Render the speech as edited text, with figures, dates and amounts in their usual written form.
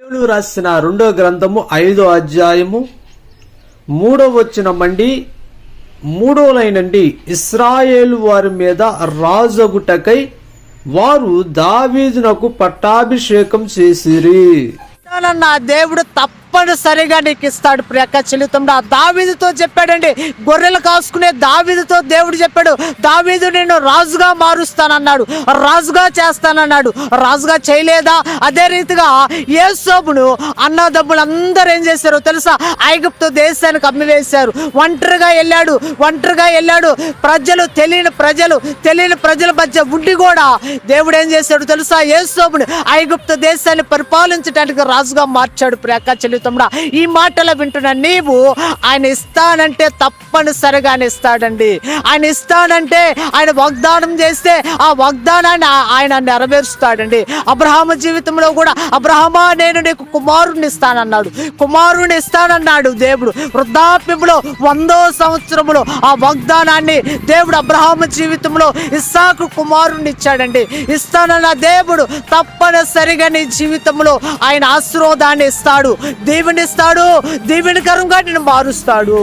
సమూయేలు రాసిన 2వ గ్రంథము 5వ అధ్యాయము 3వ వచనమండి. 3వ లైన్ అండి. ఇశ్రాయేలు వారి మీద రాజగుటకై వారు దావీదునకు పట్టాభిషేకం చేసిరి. నా దేవుడు తప్పనిసరిగా నీకు ఇస్తాడు. ప్రియక చెల్లితంలో దావీదుతో చెప్పాడండి. గొర్రెలు కాసుకునే దావీదుతో దేవుడు చెప్పాడు, దావీదు నేను రాజుగా మారుస్తానన్నాడు, రాజుగా చేస్తానన్నాడు. రాజుగా చేయలేదా? అదే రీతిగా యేసోబును అన్నదమ్ములు అందరూ ఏం చేశారో తెలుసా? ఐగుప్తు దేశానికి అమ్మివేశారు. ఒంటరిగా వెళ్ళాడు. తెలియని ప్రజల మధ్య ఉండి కూడా దేవుడు ఏం చేశాడు తెలుసా? యేసోబును ఐగుప్తు దేశాన్ని పరిపాలించడానికి రాజుగా మార్చాడు. ప్రియక చెల్లితంలో ఈ మాటలు వింటున్న నీవు ఆయన ఇస్తానంటే తప్పనిసరిగా ఇస్తాడండి. ఆయన ఇస్తానంటే, ఆయన వాగ్దానం చేస్తే ఆ వాగ్దానాన్ని ఆయన నెరవేరుస్తాడండి. అబ్రహాము జీవితంలో కూడా అబ్రహామా నేను నీకు కుమారుణ్ణి ఇస్తానన్నాడు దేవుడు. వృద్ధాప్యంలో 100వ సంవత్సరంలో ఆ వాగ్దానాన్ని దేవుడు అబ్రహాము జీవితంలో ఇస్సాకు కుమారుణ్ణి ఇచ్చాడండి. ఇస్తానన్న దేవుడు తప్పనిసరిగా నీ జీవితంలో ఆయన ఆశీర్వాదాన్ని ఇస్తాడు, దీవెనిస్తాడు, దీవెనకరంగా నిన్ను మారుస్తాడు.